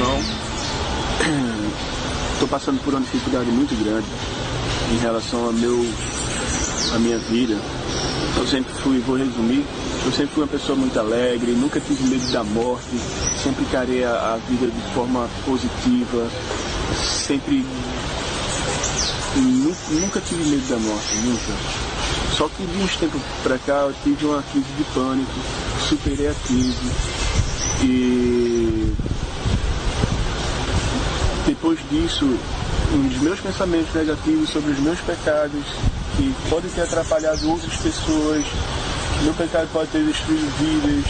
João. Estou passando por uma dificuldade muito grande em relação à minha vida. Eu sempre fui, vou resumir, eu sempre fui uma pessoa muito alegre, nunca tive medo da morte, sempre encarei a vida de forma positiva, sempre, nunca tive medo da morte, nunca. Só que de uns tempos pra cá eu tive uma crise de pânico, superei a crise e depois disso, os meus pensamentos negativos sobre os meus pecados, que podem ter atrapalhado outras pessoas, meu pecado pode ter destruído vidas,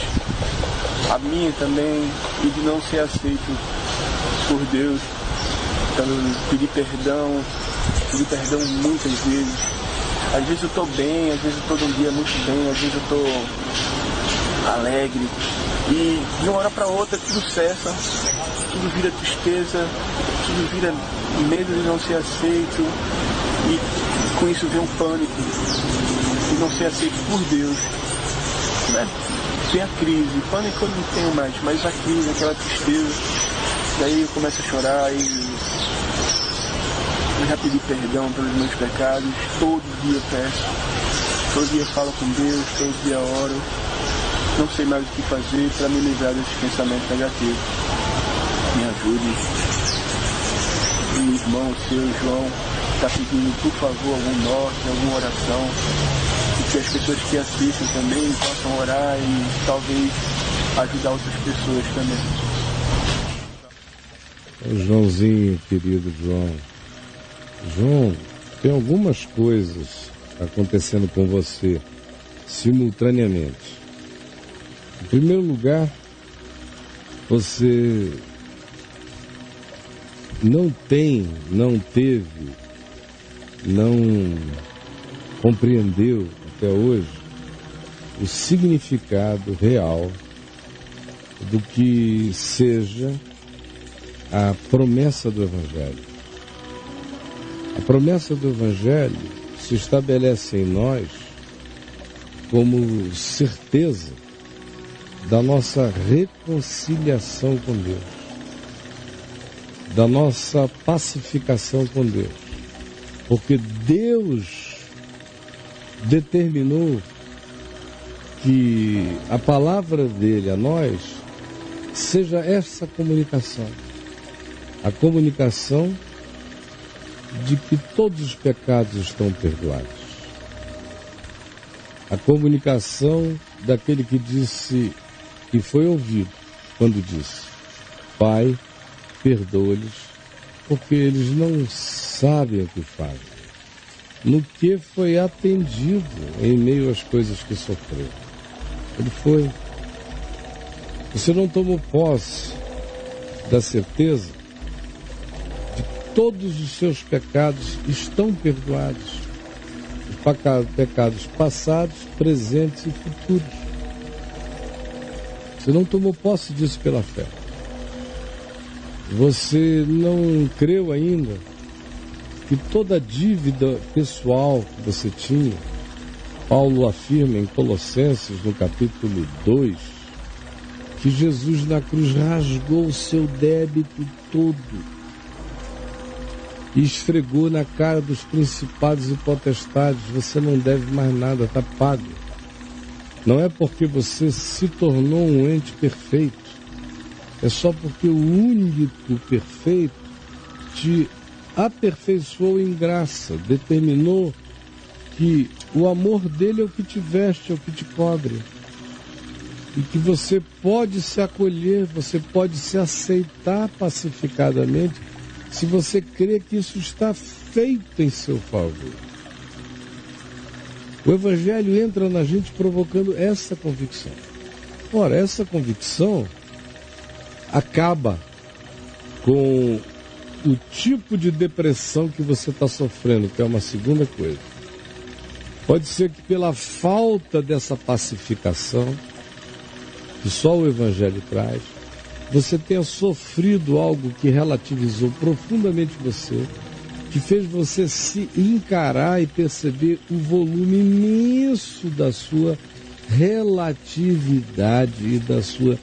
a minha também, e de não ser aceito por Deus, então pedir perdão muitas vezes. Às vezes eu estou bem, às vezes eu estou num dia muito bem, às vezes eu estou alegre, e de uma hora para outra tudo cessa, tudo vira tristeza, tudo vira medo de não ser aceito, e com isso vem um pânico de não ser aceito por Deus, né? Vem a crise, pânico eu não tenho mais, mas a crise, aquela tristeza, daí eu começo a chorar e eu já pedi perdão pelos meus pecados, todo dia peço, todo dia falo com Deus, todo dia oro, não sei mais o que fazer para me livrar desses pensamentos negativos. Me ajude. O irmão, o seu João, está pedindo, por favor, algum norte, alguma oração, e que as pessoas que assistem também possam orar e talvez ajudar outras pessoas também. Joãozinho, querido João. João, tem algumas coisas acontecendo com você simultaneamente. Em primeiro lugar, você não compreendeu até hoje o significado real do que seja a promessa do Evangelho. A promessa do Evangelho se estabelece em nós como certeza da nossa reconciliação com Deus, da nossa pacificação com Deus, porque Deus determinou que a palavra dele a nós seja essa comunicação, a comunicação de que todos os pecados estão perdoados, a comunicação daquele que disse e foi ouvido quando disse: Pai, perdoa-lhes, porque eles não sabem o que fazem. No que foi atendido em meio às coisas que sofreu. Ele foi. Você não tomou posse da certeza de que todos os seus pecados estão perdoados. Pecados passados, presentes e futuros. Você não tomou posse disso pela fé. Você não creu ainda que toda a dívida pessoal que você tinha, Paulo afirma em Colossenses, no capítulo 2, que Jesus na cruz rasgou o seu débito todo e esfregou na cara dos principados e potestades: você não deve mais nada, está pago. Não é porque você se tornou um ente perfeito, é só porque o único perfeito te aperfeiçoou em graça, determinou que o amor dele é o que te veste, é o que te cobre, e que você pode se acolher, você pode se aceitar pacificadamente, se você crê que isso está feito em seu favor. O Evangelho entra na gente provocando essa convicção. Ora, essa convicção acaba com o tipo de depressão que você está sofrendo, que é uma segunda coisa. Pode ser que pela falta dessa pacificação, que só o Evangelho traz, você tenha sofrido algo que relativizou profundamente você, que fez você se encarar e perceber o volume imenso da sua relatividade e da sua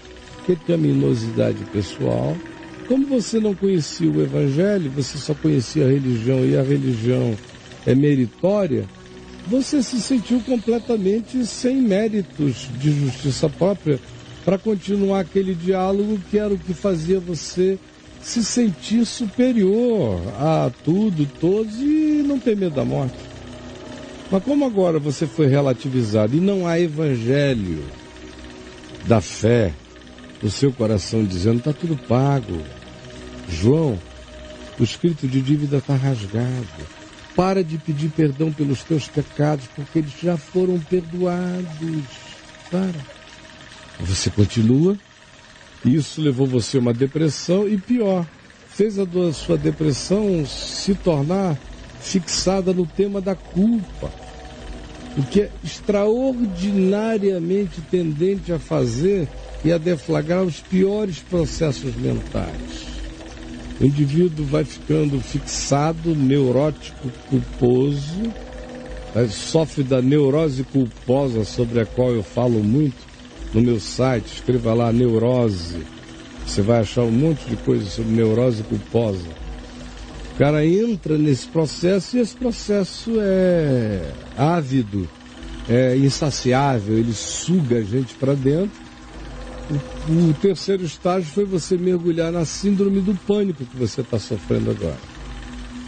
pecaminosidade pessoal, Como você não conhecia o Evangelho, você só conhecia a religião e a religião é meritória, você se sentiu completamente sem méritos de justiça própria para continuar aquele diálogo que era o que fazia você se sentir superior a tudo, todos e não ter medo da morte. Mas como agora você foi relativizado e não há evangelho da fé no seu coração dizendo, está tudo pago. João, o escrito de dívida está rasgado. Para de pedir perdão pelos teus pecados, porque eles já foram perdoados. Para. Você continua. Isso levou você a uma depressão e pior, fez a sua depressão se tornar fixada no tema da culpa. O que é extraordinariamente tendente a fazer e a deflagrar os piores processos mentais. O indivíduo vai ficando fixado, neurótico, culposo, sofre da neurose culposa, sobre a qual eu falo muito no meu site. Escreva lá, neurose. Você vai achar um monte de coisa sobre neurose culposa. O cara entra nesse processo e esse processo é ávido, é insaciável, ele suga a gente para dentro. O terceiro estágio foi você mergulhar na síndrome do pânico que você está sofrendo agora.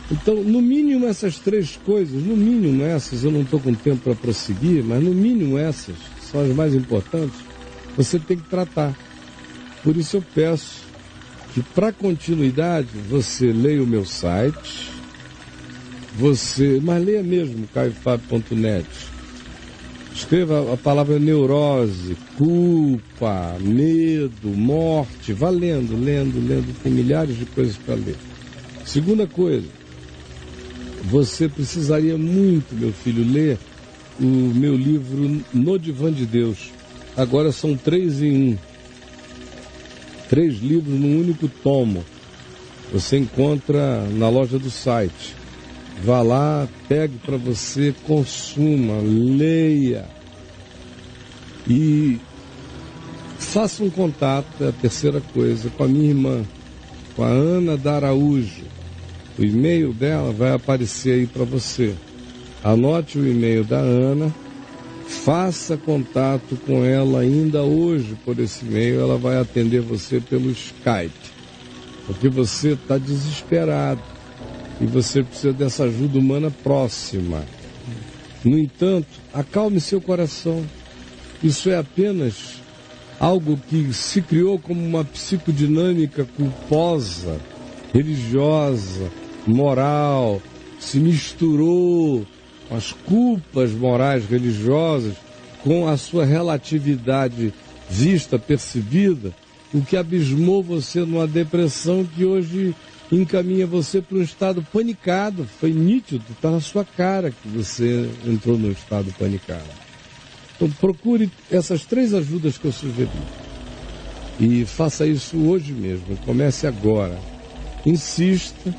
Então, no mínimo essas três coisas, no mínimo essas, eu não estou com tempo para prosseguir, mas no mínimo essas são as mais importantes, você tem que tratar. Por isso eu peço que, para continuidade, você leia o meu site, mas leia mesmo, caifab.net. Escreva a palavra neurose, culpa, medo, morte. Vá lendo. Tem milhares de coisas para ler. Segunda coisa, você precisaria muito, meu filho, ler o meu livro No Divã de Deus. Agora são 3 em 1. 3 livros num único tomo. Você encontra na loja do site. Vá lá, pegue para você, consuma, leia e faça um contato, é a terceira coisa, com a minha irmã, com a Ana da Araújo. O e-mail dela vai aparecer aí para você. Anote o e-mail da Ana, faça contato com ela ainda hoje por esse e-mail, ela vai atender você pelo Skype, porque você está desesperado. E você precisa dessa ajuda humana próxima. No entanto, acalme seu coração. Isso é apenas algo que se criou como uma psicodinâmica culposa, religiosa, moral, se misturou com as culpas morais religiosas, com a sua relatividade vista, percebida, o que abismou você numa depressão que hoje encaminha você para um estado panicado. Foi nítido, está na sua cara que você entrou num estado panicado. Então procure essas 3 ajudas que eu sugeri. E faça isso hoje mesmo, comece agora. Insista,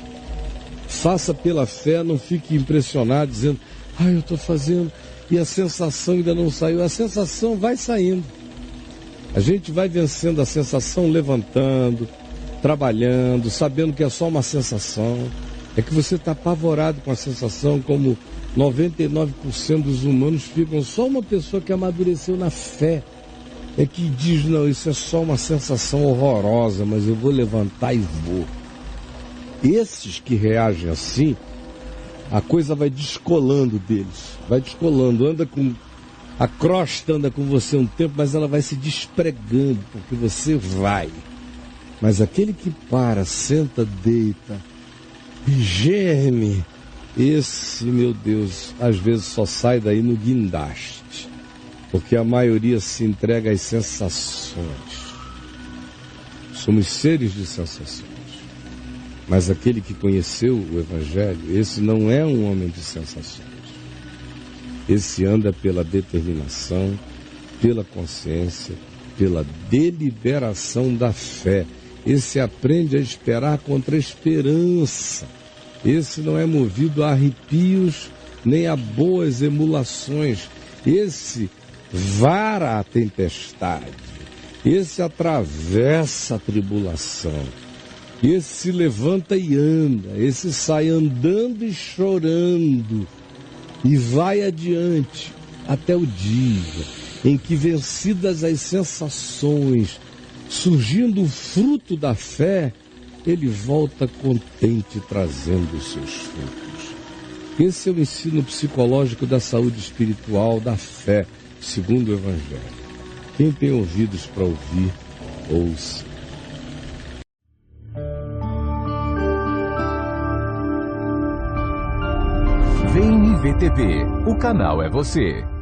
faça pela fé, não fique impressionado dizendo, eu estou fazendo e a sensação ainda não saiu. A sensação vai saindo. A gente vai vencendo a sensação levantando, trabalhando, sabendo que é só uma sensação. É que você está apavorado com a sensação, como 99% dos humanos ficam. Só uma pessoa que amadureceu na fé é que diz, não, isso é só uma sensação horrorosa, mas eu vou levantar e vou. Esses que reagem assim, a coisa vai descolando deles, vai descolando, a crosta anda com você um tempo, mas ela vai se despregando, porque você vai. Mas aquele que para, senta, deita e geme, esse, meu Deus, às vezes só sai daí no guindaste, porque a maioria se entrega às sensações. Somos seres de sensações. Mas aquele que conheceu o Evangelho, esse não é um homem de sensações. Esse anda pela determinação, pela consciência, pela deliberação da fé. Esse aprende a esperar contra a esperança. Esse não é movido a arrepios nem a boas emulações. Esse vara a tempestade. Esse atravessa a tribulação. Esse se levanta e anda, esse sai andando e chorando e vai adiante até o dia em que, vencidas as sensações, surgindo o fruto da fé, ele volta contente trazendo os seus frutos. Esse é o ensino psicológico da saúde espiritual, da fé, segundo o Evangelho. Quem tem ouvidos para ouvir, ouça. Vem IVTV, o canal é você.